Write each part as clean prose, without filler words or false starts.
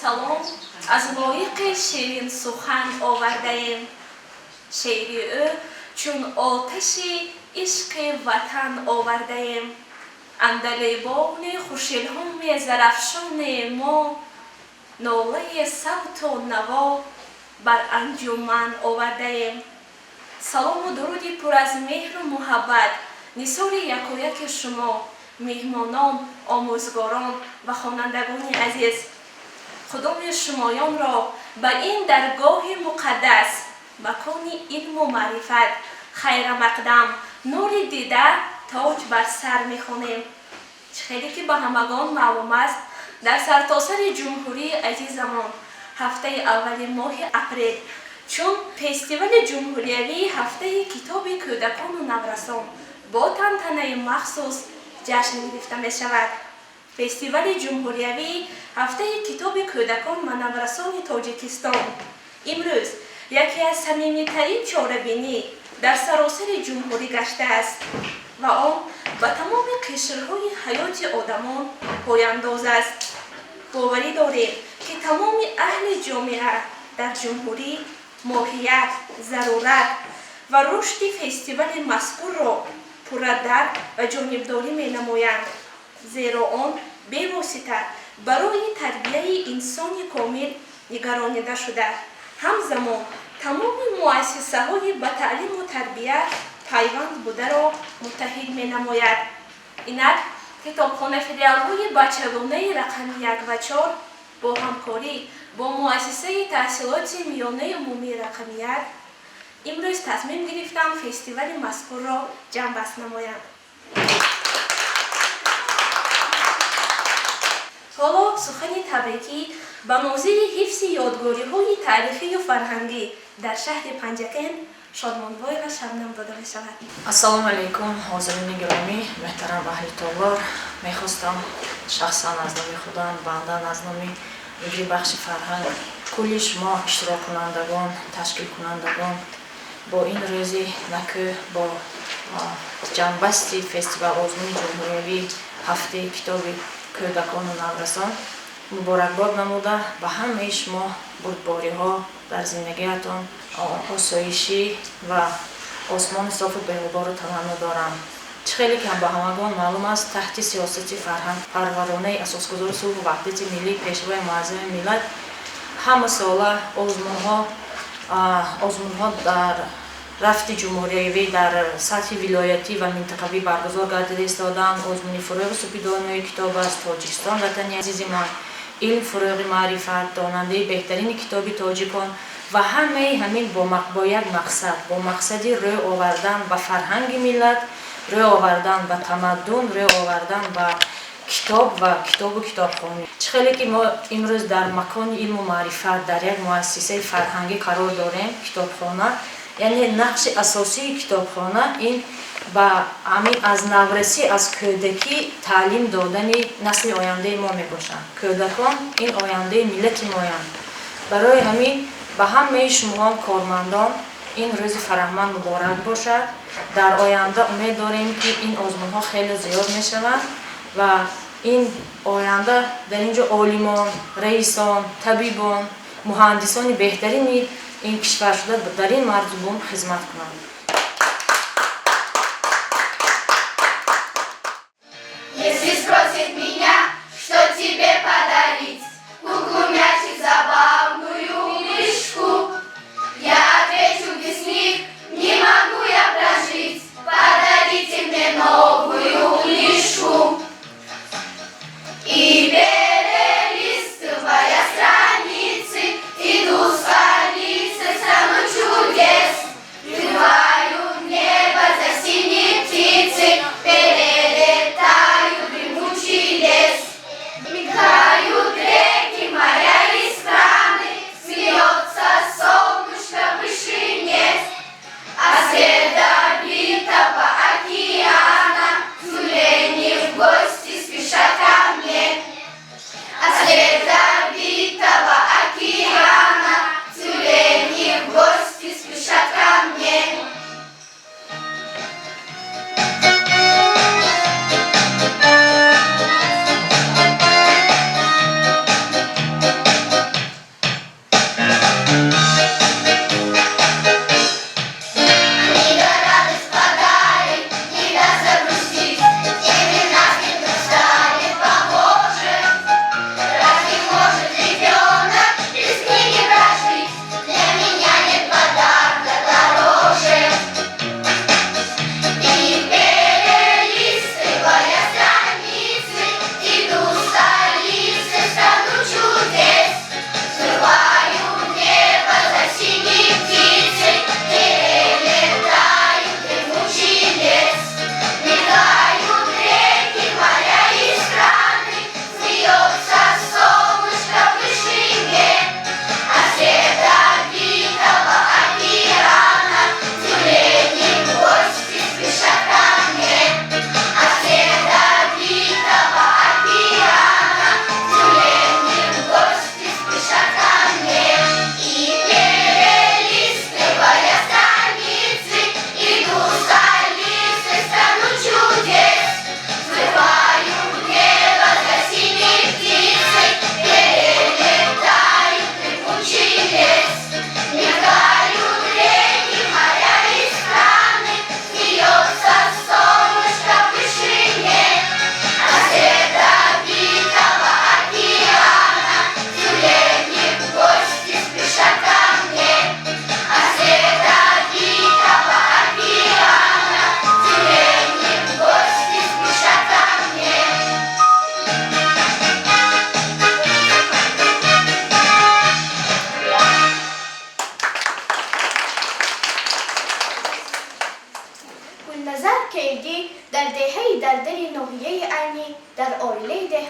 салом аз лоиқи ширин сухан овардаем. шеъри ӯ чун оташи ишқи ватан овардаем. андалебони хуршидҳо мезарафшонем мо, нолаи савту наво бар анҷуман овардаем. салому дуруди пур аз меҳру муҳаббат нисори якояки шумо, меҳмонон, омӯзгорон ва хонандагони азиз. худоми шумоёнро ба ин даргоҳи муқаддас, макони илму маърифат, хайрамақдам, нури дида тоҷ бар сар мехонем. хеле ки ба ҳамагон маълум аст, дар сартосари ҷумҳурии азизамон ҳафтаи аввали моҳи апрел чун фестивали ҷумҳуриявии ҳафтаи китоби кӯдакону наврасон бо тантанаи махсус ҷашн гирифта мешавад. фестивали ҷумҳуриявии ҳафтаи китоби кӯдакон ва наврасони тоҷикистон имрӯз яке аз самимитарин чорабинӣ дар саросари ҷумҳурӣ гаштааст ва он ба тамоми қишрҳои ҳаёти одамон пояндоз аст. боварӣ дорем, ки тамоми аҳли ҷомеа дар ҷумҳурӣ моҳият, зарурат ва рушди фестивали мазкурро пурра дарк ва ҷонибдорӣ менамоянд, зеро он бевосита барои тарбияи инсони комил нигаронида шуда, ҳамзамон тамоми муассисаҳои ба таълиму тарбия пайванд бударо муттаҳид менамояд. инак китобхона филиалҳои бачалонаи рақами 1 ва 4 бо ҳамкорӣ бо муассисаи таҳсилоти миёнаи умумии рақами 1 имрӯз тасмим гирифтанд фестивали мазкурро ҷамъбаст намоянд. ҳоло сухани табрикӣ ба нозири ҳифзи ёдгориҳои таърихию фарҳангӣ дар шаҳри Панҷакен Шодмонбоева Шабнам дода мешавад. ассалому алайкум ҳозирини гиромӣ, меҳтарам аҳли Толор. мехостам шахсан аз номи худам, бандан аз номи мудири бахши фарҳанг, кулли шумо иштироккунандагон, ташкилкунандагон бо ин рӯзи накӯ бо ҷамъбасти фестивал озмуни ҷумҳуриявии ҳафтаи китоби кӯдакону наврасон муборакбод намуда ба ҳамаи шумо бурдбориҳо дар зиндагиятон осоишӣ ва осмони софу беғуборро таманно дорам. чӣ хеле ки ба ҳамагон маълум аст, таҳти сиёсати фарҳанг парваронаи асосгузори сулҳу ваҳдати миллӣ пешвои муаззами миллат ҳамасола озмунҳо дар рафти ҷумҳуриявӣ дар сатҳи вилоятӣ ва минтақавӣ баргузор гардида истоданд. озмуни фурӯғи супидонои китоб аст, тоҷикистон ватани азизи ман, илм фурӯғи маърифат, донандаи беҳтарини китоби тоҷикон ва ҳамаи ҳамин бо як мақсад, бо мақсади рӯй овардан ба фарҳанги миллат, рӯй овардан ба тамаддун, рӯй овардан ба китоб ва китобу китобхонӣ. чӣ хеле ки мо имрӯз дар макони илму маърифат дар як муассисаи фарҳангӣ қарор дорем, китобхона, яъне нақши асосии китобхона ин ба ҳамин аз наврасӣ, аз кӯдакӣ таълим додани насли ояндаи мо мебошанд. кӯдакон ин ояндаи миллати моянд. барои ҳамин ба ҳамаи шумоҳо кормандон ин рӯзи фараҳманд муборак бошад. дар оянда умед дорем ки ин озмунҳо хеле зиёд мешаванд ва ин оянда дар ин ҷо олимон, раисон, табибон, муҳандисони беҳтарини ин кишвар шуда дар ин мардубон хизмат кунанд. Если спросит меня, что тебе подарить, куклу, мячик, забавную мышку, я отвечу без них не могу я прожить. Подарите мне новую мышку. И перелистывая страницы, иду столицей страну чудес.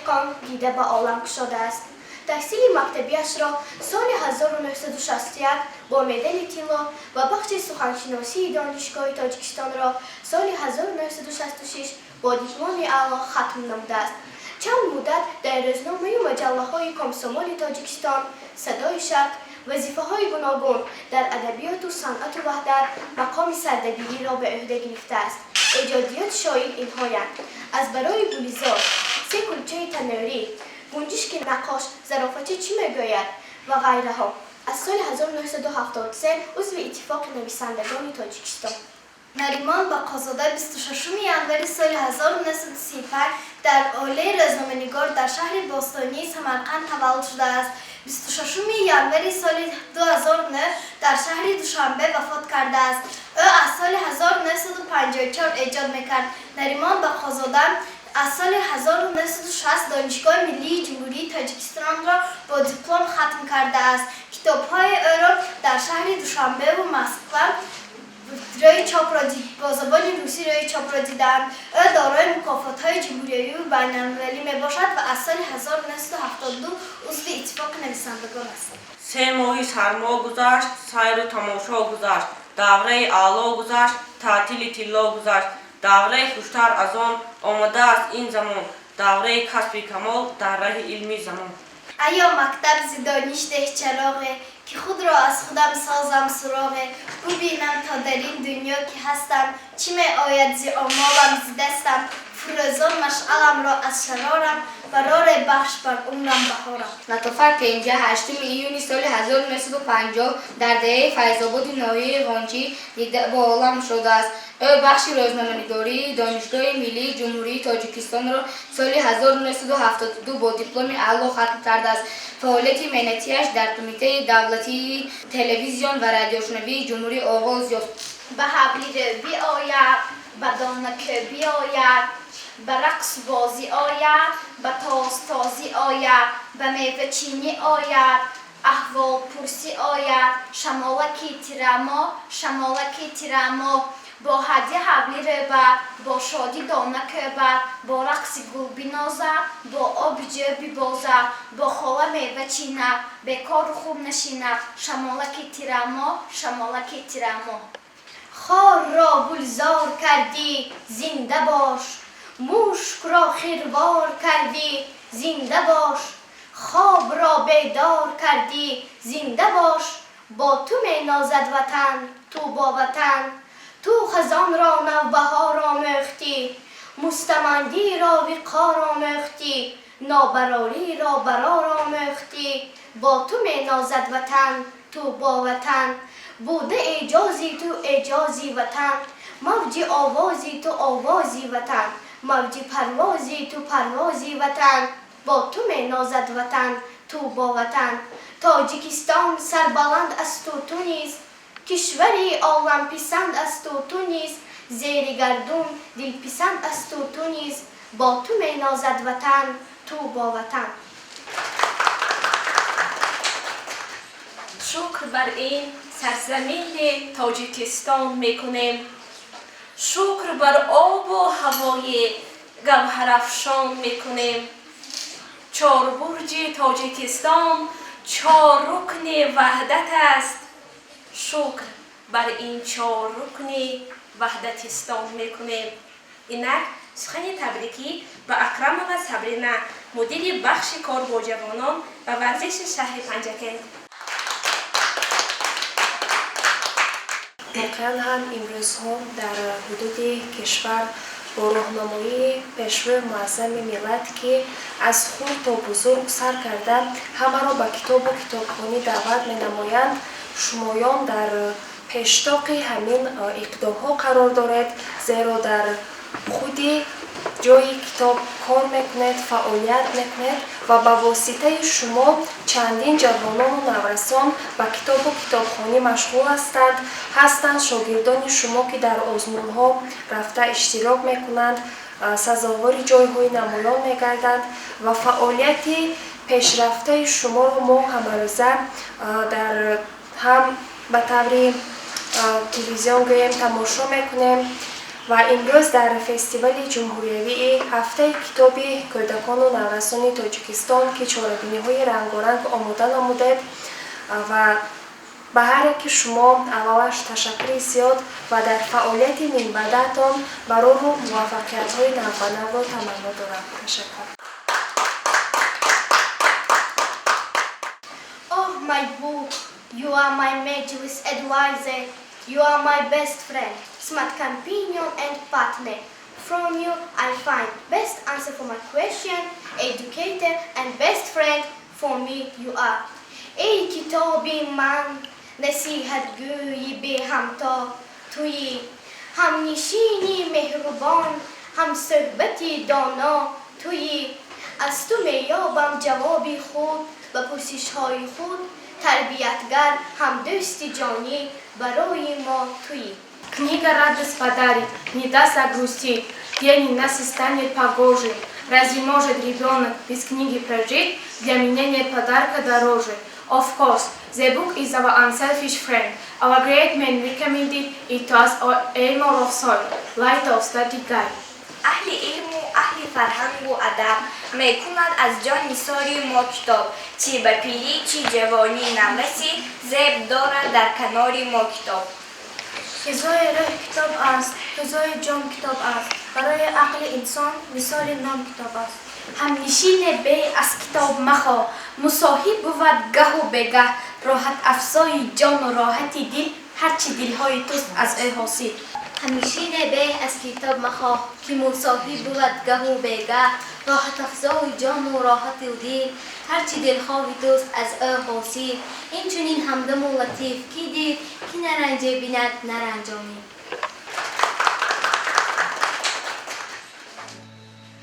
دهقان دیده به عالم گشاده است. تحصیل مکتبیش را سال 1961 با مدال طلا و بخش سخنشناسی دانشگاه تاجیکستان را سال 1966 با دیپلم اعلی ختم نموده است. چند مدت در روزنامه و مجله‌های کمسومال تاجیکستان، صدای شرق، وظیفه‌های گوناگون در ادبیات و صنعت و وحدت مقام سردبیری را به عهده گرفته است. ایجادیات شایع اینهایند: از برای گلزار، 3 کلچه تنوری، گنجشک نقاش، ظرافت چی میگوید و غیره ها. از سال 1973 عضو اتفاق نویسندگان تاجیکستان. نریمان بقازاده 26 ژانویه سال 1935 در عالی روزنامه‌نگار در شهر باستانی سمرقند تولد شده است. 26 ژانویه سال 2009 در شهر دوشنبه وفات کرده است. او از سال 1954 ایجاد میکرد. نریمان بقازاده از سال 1960 دانشگاه ملی جمهوری تاجیکستان را با دیپلم ختم کرده است. کتاب‌های او را در شهر دوشنبه و مسقط روی چاپ را با زبان روسی روی چاپ را دیدند. او دارای مکافات‌های جمهوری و بین‌المللی میباشد و از سال 1972 عضو اتفاق نویسندگان است. 3 ماهی سرما گذشت، سیر و تماشا گذشت، دوره اعلا گذشت، تعطیل طلا گذشت، دوره خوشتر از آن آمده است این زمان، دوره کسب کمال در راه علمی زمان. ایا مکتب زدانیش ده چراغه که خود را از خودم سازم سراغه. ببینم تا در این دنیا که هستم چی می آید زی آمالم زی دستم. فروزان مشعلم را از شرارم برار بخش بر عمرم بهارم. لطفت اینجا 8 ایونی سال 1950 در دهه فیض‌آباد ناحیه قانچی دیده با عالم شده است. او بخش روزنامه‌نگاری دانشگاه ملی جمهوری تاجیکستان را سال 1972 با دیپلم اعلی ختم کرده است. فعالیت مهنتی‌اش در کمیته دولتی تلویزیون و رادیوشنوی جمهوری آغاز یافت. به حبلی بیاید، به دانک بیاید، به رقص بازی آید، به تازی آید، به میوه چینی آید، احوال پرسی آید، شمالکی تیرما، با هدیه حبلی بر، با شادی دانک بر، با رقص گل بینازد، با آب جو ببازد، با خاله میوه چینه، بیکار خوب نشینه، شمالکی تیرما. خار را گلزار کردی زنده باش، مشک را خیروار کردی زنده باش، خواب را بیدار کردی زنده باش. با تو می نازد وطن، تو با وطن، تو خزان را نوبهار آموختی، مستمندی را وقار آموختی، نابراری را برار آموختی. با تو می نازد وطن، تو با وطن، بوده اعجازی تو اعجازی وطن، موج آوازی تو آوازی وطن، موج پروازی تو پروازی وطن. با تو می نازد وطن، تو با وطن. تاجیکستان سربلند است و تو نیز، کشوری عالم پسند است و تو نیز، زیر گردون دل پسند است و تو نیز. با تو می نازد وطن، تو با وطن. شکر بر این سرزمین تاجیکستان میکنیم. شکر بر آب و هوای گوهرافشان میکنیم. 4 برج تاجیکستان 4 رکن وحدت است. شکر بر این 4 رکن وحدتستان میکنیم. اینک سخن تبریکی به اکرم و صبرینه، مدیر بخش کار با جوانان و ورزش شهر پنجکند. واقعا هم امروز هم در حدود کشور با راهنمایی پیشرو معظم ملت که از خرد تا بزرگ سر کرده همه را به کتاب و کتابخوانی دعوت می نمایند. شمایان در پیشتاق همین اقدام ها قرار دارد، زیرا در خود جای کتاب کار میکنید، فعالیت میکنید و با واسطه شما چندین جوانان و نورسان به کتاب و کتابخوانی مشغول هستند. شاگردان شما که در آزمون ها رفته اشتراک میکنند سزاوار جایهای نمایان میگردند و فعالیت پیشرفته شما رو ما همه روزه در هم به طور تلویزیون گویم تماشا میکنیم. و امروز در فستیوال جمهوریوی هفته کتاب کودکان و نوجوانان تاجیکستان که چهاربینی‌های رنگارنگ آماده نموده و به هر یک شما اولش تشکر زیاد و در فعالیت من بعدتان برای موفقیت‌های نو را تمنا دارم. تشکر. Oh my book, you are my majlis advisor, you are my best friend, smart companion and partner. From you I find best answer for my question, educator and best friend for me you are. ای کتابی من نصیحت گویی به همتا تویی، هم نشینی مهربان، هم صحبتی دانا تویی. از تو میابم جوابی خود و پرسش های خود، تربیتگر هم دوستی جانی برای ما تویی. Книга радость подарит, не даст загрустить, пение нас станет погоже. Разве может ребенок без книги прожить? Для меня нет подарка дороже. Of course, the book is our unselfish friend. Our great man recommended it to us, our armor of soul, light of study guide. اهل علم و اهل فرهنگ و ادب میکند از جان نثار ما کتاب، چی به پیری چی جوانی نرسی زیب دارد در کنار ما کتاب. غذای روح کتاب است، غذای جان کتاب است، برای عقل انسان مثال نام کتاب است. همنشین بی از کتاب مخوا، مصاحب بود گه و بگه، راحت افزای جان و راحت دل، هرچی دلهای توست از او حاصل. همیشین به از کتاب مخواه که مصاحب بود گه و بگه، راحت افزای جان و راحت و دل، هرچی دلخواه توست از او حاصل. این چنین همدم و لطیف کی دید که نرنجه بیند نرنجانی.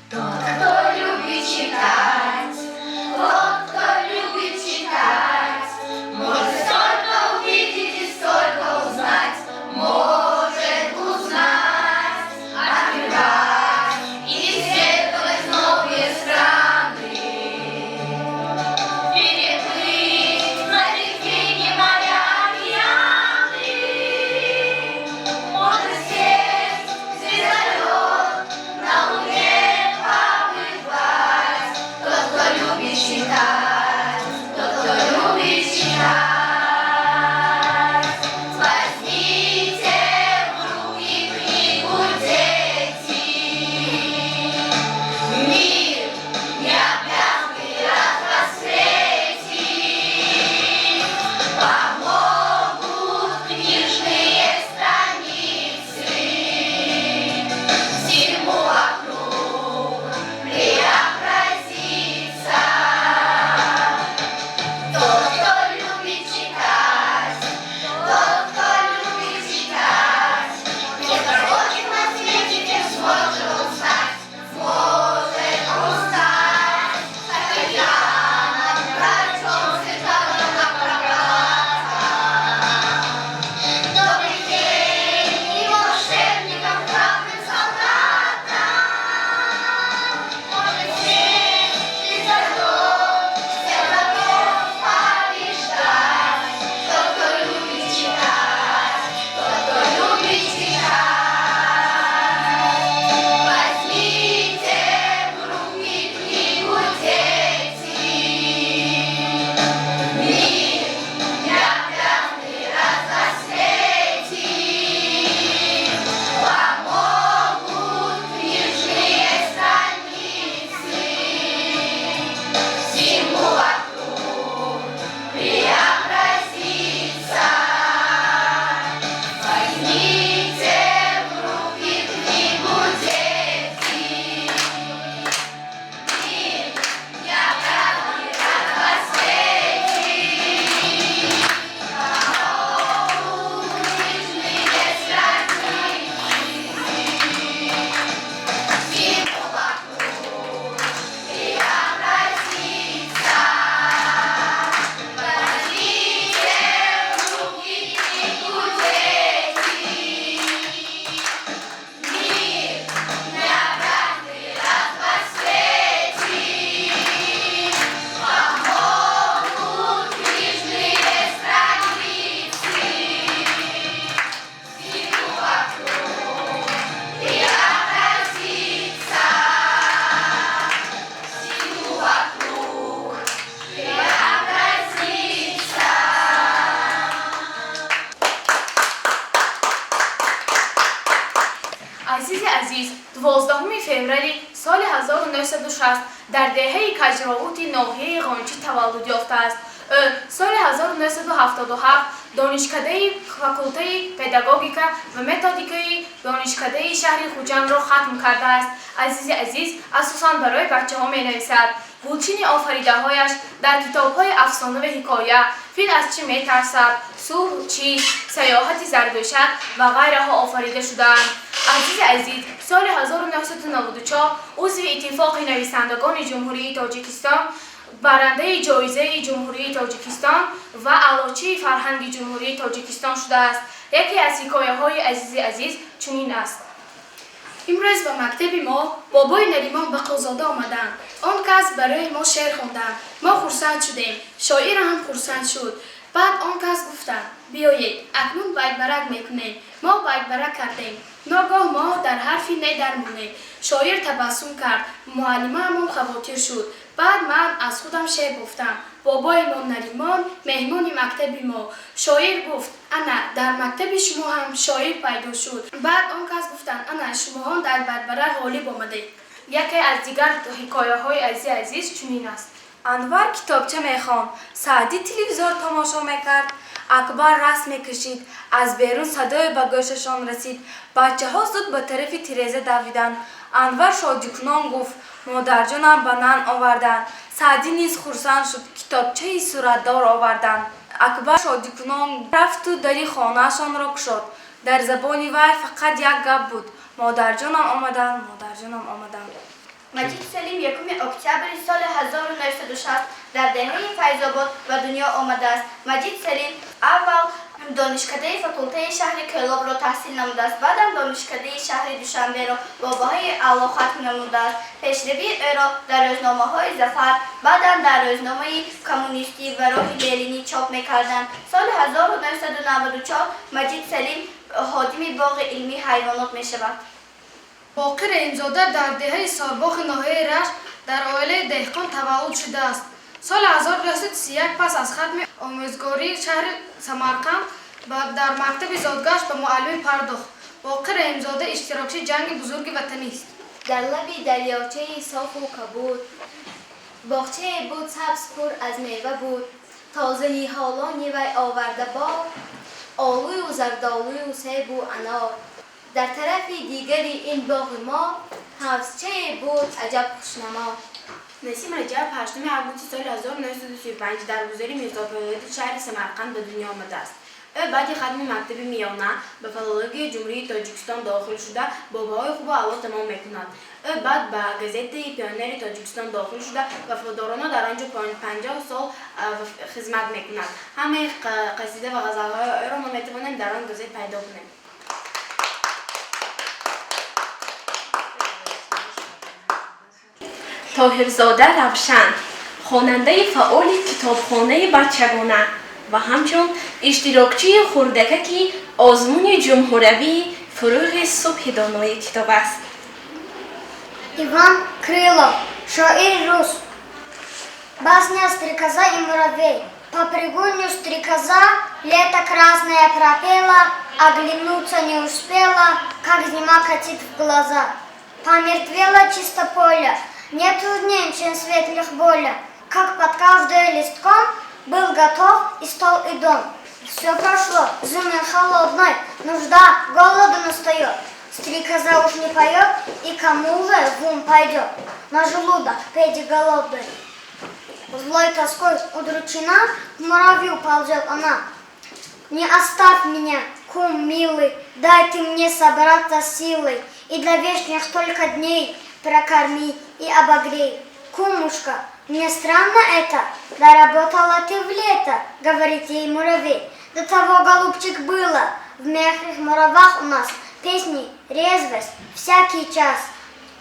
Кто любит читать, вот кто любит читать, может столько увидеть и столько узнать, может узнать, открывать и исследовать новые страны, переплыть налегке моря океаны, может сесть звездолет на луне. Кто فевرالی سال 1960 در دهه کجراوت ناحیه غانچی تولد یافته است. سال 1977 دانشکده فاکولته پداگوژیکا و متدیکی دانشکده شهر خوجند را ختم کرده است. عزیز اساساً برای بچه‌ها می‌نویسد. گلچین آفریده‌هایش در کتاب‌های افسانه و حکایه، فیل از چی می‌ترسد، سور چی، سیاحت زردوشت و غیرها آفریده شده‌اند. عزیز سال 1994 عضو اتفاق نویسندگان جمهوری تاجیکستان، برنده جایزه جمهوری تاجیکستان و علاچی فرهنگ جمهوری تاجیکستان شده است. یکی از حکایه‌های عزیز چنین است: امروز به مکتب ما بابای نریمان به قوزاده آمدند. آن کس برای ما شعر خواندند. ما خرسند شدیم. شاعر هم خرسند شد. بعد آن کس گفتند بیایید اکنون بیت برک میکنیم. ما بیت برک کردیم. ناگاه ما در حرفی نه درمانیم. شاعر تبسم کرد. معلمه هم خواطر شد. بعد من از خودم شعر گفتم: بابای ما نریمان مهمان مکتب ما. شاعر گفت انا در مکتب شما هم شاعر پیدا شد. بعد آن کس گفتند انا شما هم در بربره غالب آمدید. یکی از دیگر حکایه های عزیز چنین است: انور کتابچه میخواند، سعدی تلویزیون تماشا میکرد، اکبر رسم میکشید، از بیرون صدای به گوششان رسید. بچه ها زود به طرف تیریزه دویدند. انور شادیکنان گفت مادرجانم به نان آوردند. سعدی نیز خرسند شد، کتابچه صورتدار آوردند. اکبر شادیکنان رفت و دری خانهشان را گشاد. در زبان وی فقط یک گپ بود: مادرجانم آمدند. مجید سلیم یکم اکتبر سال 1960 در دهه فیض‌آباد به دنیا آمده است. مجید سلیم اول دانشکده فاکولته شهر کلاب را تحصیل نموده است. بعد دانشکده شهر دوشنبه را با بهای اعلی ختم نموده است. پیشروی او را در روزنامه‌های ظفر، بعد در روزنامه کمونیستی و راه لنینی چاپ می‌کردند. سال 1994 مجید سلیم خادم باغ علمی حیوانات می‌شود. باقر رحیم‌زاده در دهه سارباغ ناحیه رشت در عائله دهقان تولد شده است. سال 1931 پس از ختم آموزگاری شهر سمرقند در مکتب زادگشت به معلمی پرداخت. باقر رحیم‌زاده اشتراکچی جنگ بزرگ وطنی است. در لب دریاچه صاف و کبود، باغچه بود سبز پر از میوه بود. تازه حالانی وی آورده باد، آلوی و زردآلوی و سیب و انار. در طرف دیگری این باغ ما حوضچه بود عجب خوشنما. نسیم رجب 8 آگوست سال 1935 در گذری میرزاپایلوی شهر سمرقند به دنیا آمده است. او بعد ختم مکتب میانه به فیلولوژی جمهوری تاجیکستان داخل شده با بهای خوب و اعلی تمام میکند. او بعد به گزیت پیونیر تاجیکستان داخل شده و وفادارانه در آنجا 50 سال خدمت میکند. همه قصیده و غزلهای او را ما میتوانیم در آن گزیت پیدا کنیم. طاهرزاده روشن، خواننده فعال کتابخانه بچگانه و همچون اشتراکچی خردککی آزمون جمهوروی فروغ صبح دانای کتاب است. Иван Крылов, шаир рус. Басня «Стрекоза и муравей». По пригорью стрекоза лето красное пропела, оглянуться не успела, как зима катит в глаза. Помертвело чисто поле, нет труднее, чем светлых боля, как под каждым листком был готов и стол, и дом. Все прошло, зимой холодной, нужда, голоду настает. Стрекоза уж не поет, и кому же в ум пойдет? На желудок, педи голодный. Злой тоской удручена, к муравью ползет она. Не оставь меня, кум милый, дай ты мне собраться силой, и для вечных только дней прокорми и обогрей. Кумушка, мне странно это, доработала ты в лето, говорит ей муравей. До того, голубчик, было в мягких муравах у нас песни, резвость, всякий час,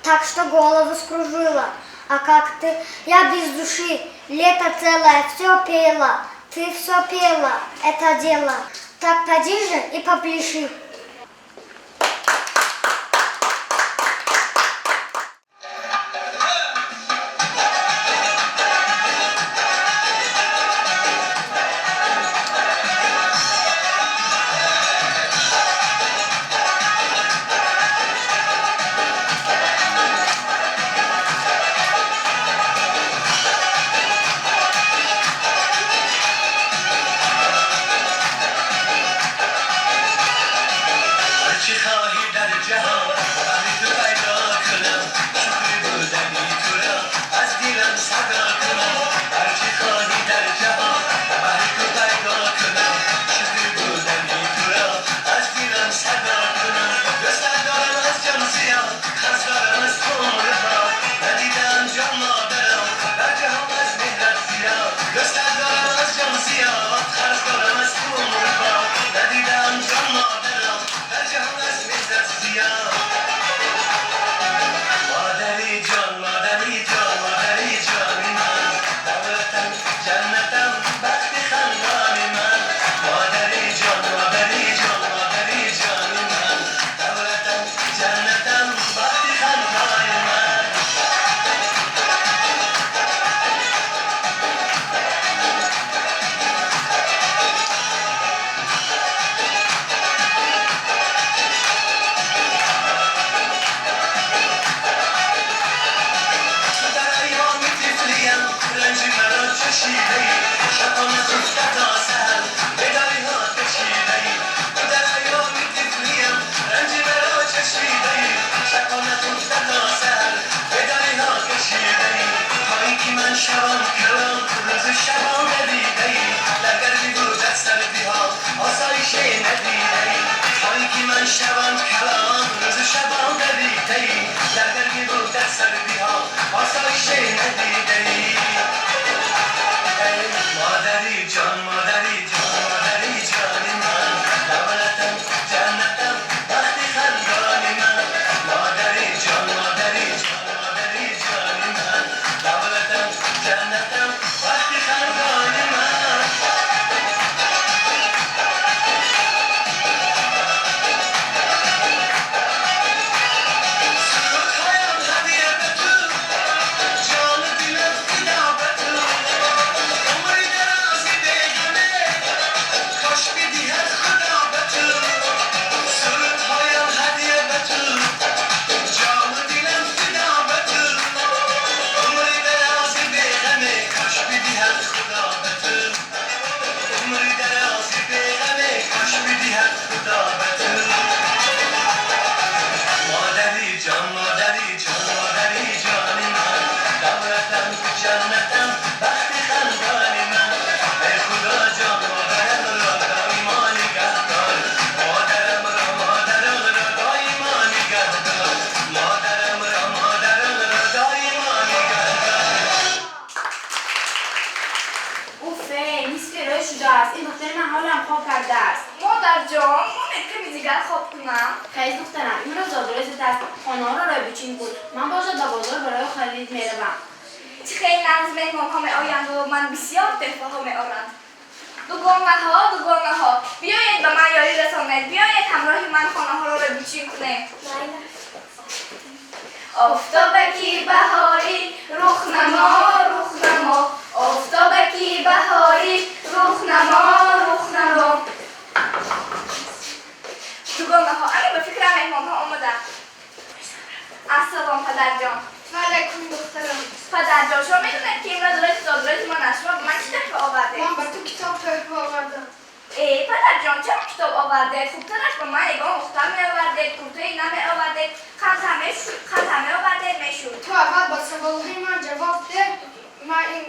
так что голову скружила. А как ты, я без души, лето целое все пела, ты все пела, это дело, так поди же и попляши. زدگی رو در سردی ها آسایش ندیده‌ای ای مادری جان مادری جان مادری جانی من دولتم جنتم وقتی خندانی من مادری جان مادری جان مادری جانی من دولتم جنتم وقتی خندانی من سرودهایم هدیه به تو جان دلم فدا به تو عمری درازی بیگانه کاش بدی از خدا به تو سرودهایم هدیه به تو جان دلم فدا به تو عمری درازی بیگانه کاش بدی از خدا به تو عمری درازی بیگانه کاش بدی از خدا به تو مادری جان مادری جان مادری جانی من دولتم جنتم وقتی خندانی من ای خدا جان مادرم را دایما نگهدار مادرم را دایما نگهدار مادرم را دایما نگهدار اوفه نیست که روی شده است این دختر من حالم خواب کرده است مادر جان من که میزیگر خواب کنم خیز دخترم این روز آدرست است خانه ها را بچین بود من باشد به بازار برای خرید میروم چه خیلی نزد مهمان ها می آیند و من بسیار تحفه ها می آورند دوگانه ها بیایید به من یاری رسانید بیایید همراه من خانه ها را بچین کنیم آفتابکی بهاری رخ نما آفتابکی بهاری رخ نما دوگانه ها اگه به فکر مهمان ها آمدن السلام پدر جان علیکم دخترم پدر جان شما میدونید که امروز روز آدرس من از شما به من چی تحفه آورده من به تو کتاب تحفه آوردم ای پدر جان چرا کتاب آورده خوبترش به من یگان مختار می آورده کرته اینا می آورده خط همه آورده میشود تو اول با سوالهای من جواب ده من این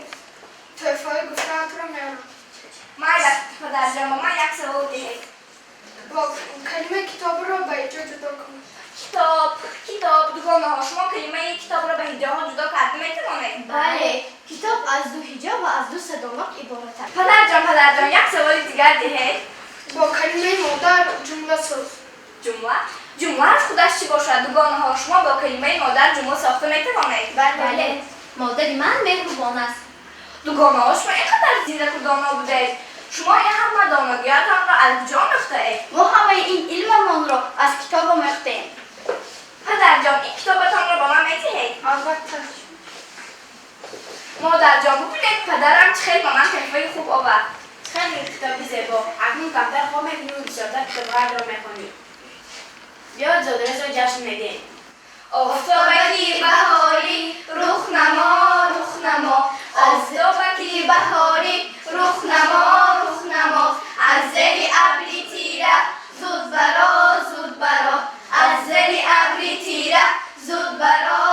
تحفه های گفتن تو رو میارم پدر جان با من یک سوال دهید با کلمه کتاب رو به ایجا جدا کن کتاب دوگانه ها شما کلمه کتاب را به هجا ها جدا کرده میتوانید بله کتاب از دو هجا و از دو صدانات عبارت است. پدر جان یک سوال دیگر دهید با کلمه مادر جمله ساز جمله از خودش چی باشد دوگانه ها شما با کلمه مادر جمله ساخته میتوانید بله مادر من مهربان است دوگانه ها شما اینقدر زیرک و دانا بودید شما این همه داناگیتان را از کجا آموخته اید ما همه این علممان را از کتاب آموختیم. پدر جان این کتابتان را با من میدهید البته مادر جان ببینید پدرم چه خیلی با من تحفه خوب آورد خیلی کتابی زیبا اکنون کمتر خواب میکنی و بیشتر کتاب‌ها را میخوانی بیا آدرس را جشن میدیم آفتابکی بهاری رخ نما آفتابکی بهاری رخ نما از زیر ابری تیره زود برا از زیر ابری تیره زود برا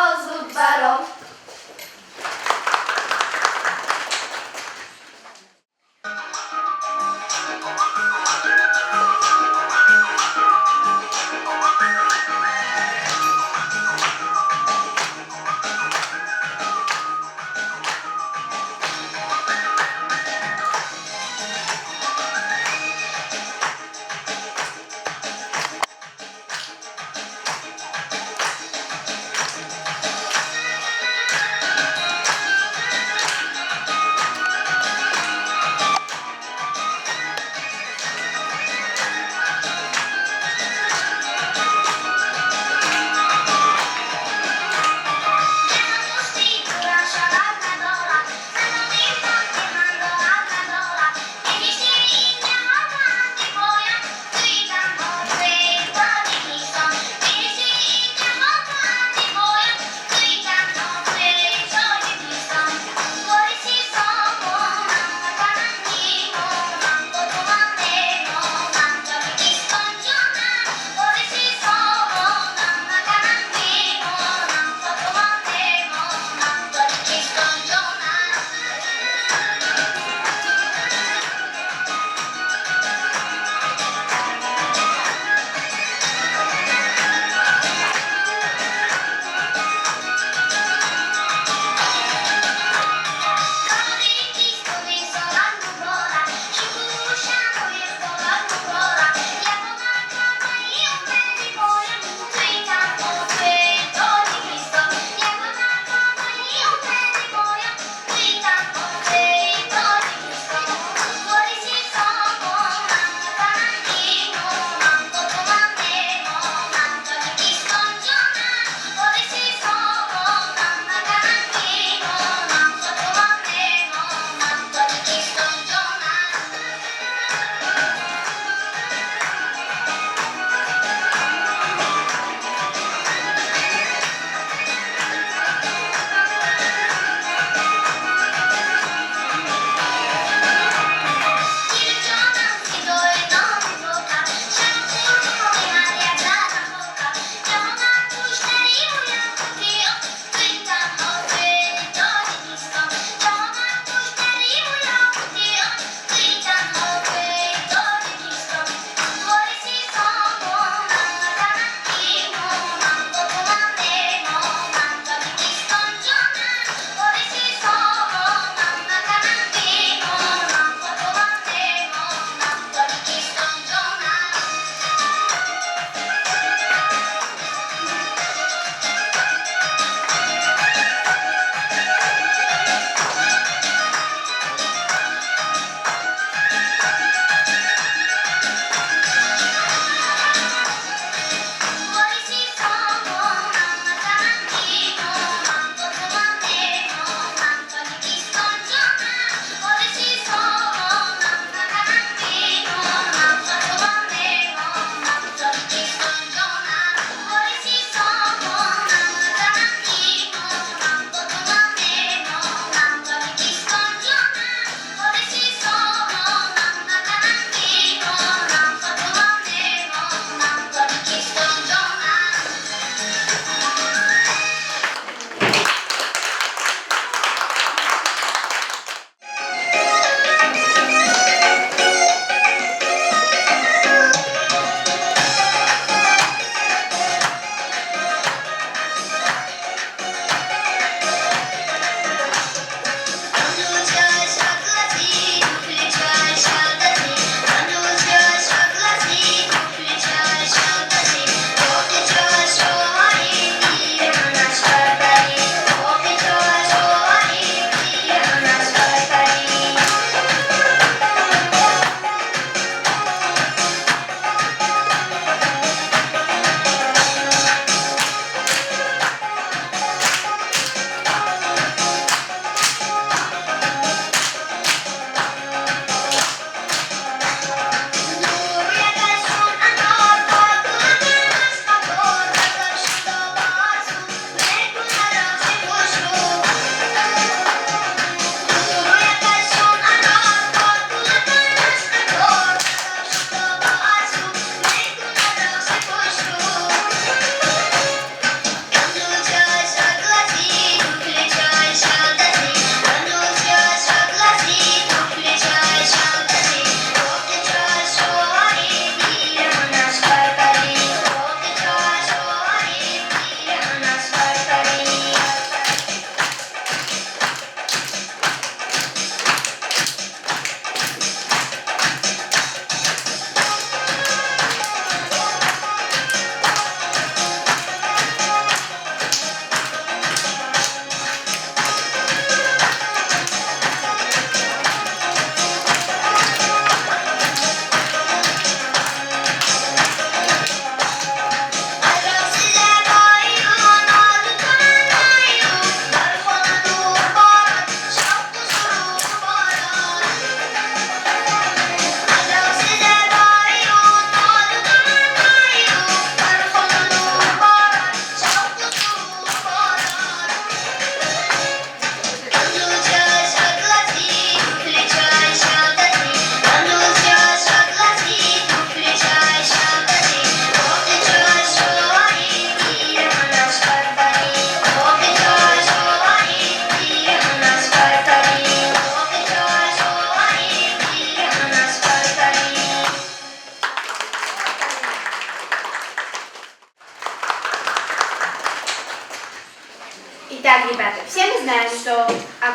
что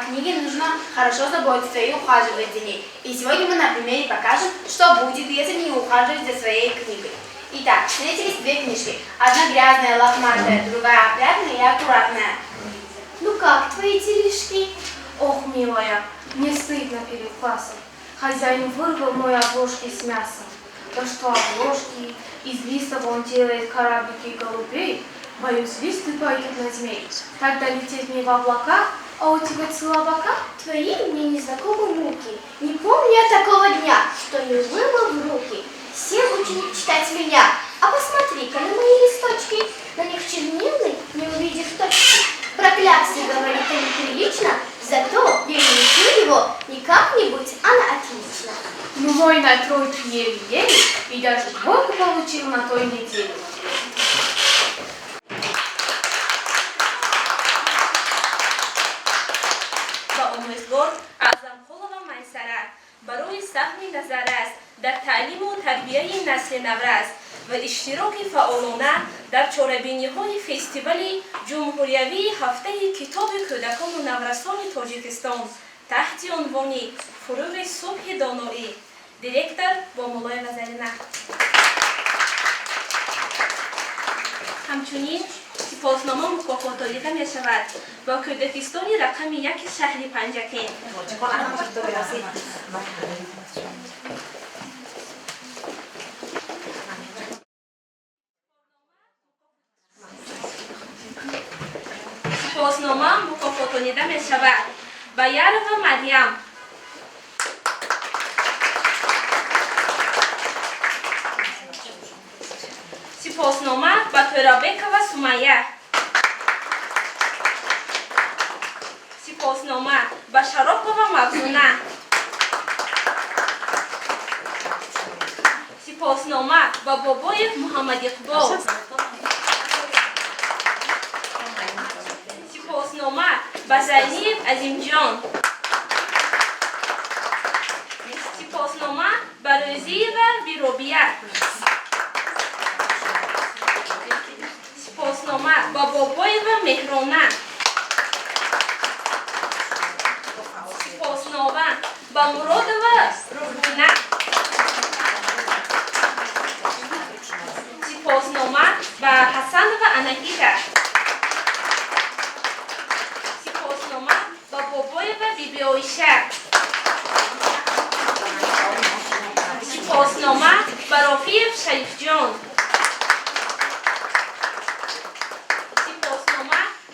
книги нужно хорошо заботиться и ухаживать за ней. И сегодня мы на примере покажем, что будет, если не ухаживать за своей книгой. Итак, встретились две книжки. Одна грязная, лохматая, другая опрятная и аккуратная. Ну как твои делишки? Ох, милая, мне стыдно перед классом. Хозяин вырвал мои обложки с мясом. Да что обложки? Из листов он делает кораблики и голубей. Боюсь, листы пойдут на змей. Тогда лететь мне в облака, а у тебя целая бока? Твои мне незнакомы муки. Не помню я такого дня, что не было в руки. Сел ученик читать меня, а посмотри-ка на мои листочки. На них чернильный, не увидишь точки. Проклятие, говорит, это неприлично, зато я не лечу его не как-нибудь, а на отлично. Ну мой на тройку еле-еле, и даже двойку получил на той неделе. با امیدوار اعظم‌خلق و میسره برای سهم نظر است در تعلیم و تربیه نسل نو است و اشتراک فعالانه در چاره‌بینی‌های فستیوال جمهوریوی هفته کتاب کودکان و نورسان تاجیکستان تحت عنوان فروغ صبح دانایی. دیرکتور با مولای وزرینه. همچنین سپاسنامه مکافات داده می شود با کودکستان رقم 1 شهر پنجکین. سپاسنامه مکافات داده می شود با یارو و مریم. سپاسنامه با ترابک و سمیه. سپاسنامه با شراب و مغزونه. سپاسنامه با بابای محمد اقبال. سپاسنامه با زینب عظیمجان. سپاسنامه با روزی و بیروبیه. سپاسنامه با بابای و مهرانه. سپاسنامه با مراد و روحونه. سپاسنامه با حسن و انهیده. سپاسنامه با بابای و بیبی عایشه. سپاسنامه با رفیق شریف جان.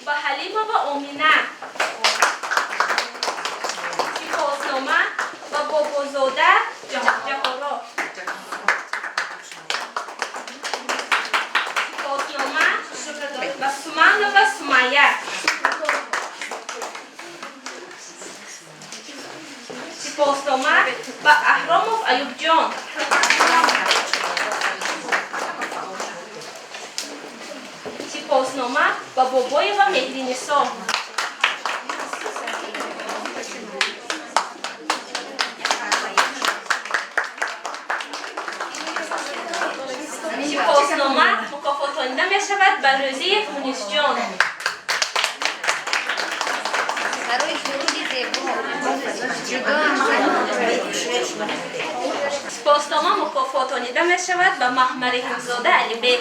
با حلیمه و آمینه. سپاسنامه با بابازاده جهارا. سپاسنامه با سمن و سمیه. سپاسنامه با احرام و ایوب جان. سپاسنامه با بابای و مهری نسا. سپاسنامه مکافات داده می شود بر روزی مونس جان. سپاسنامه مکافات داده می شود به محمد حفظ‌زاده علی بیگ.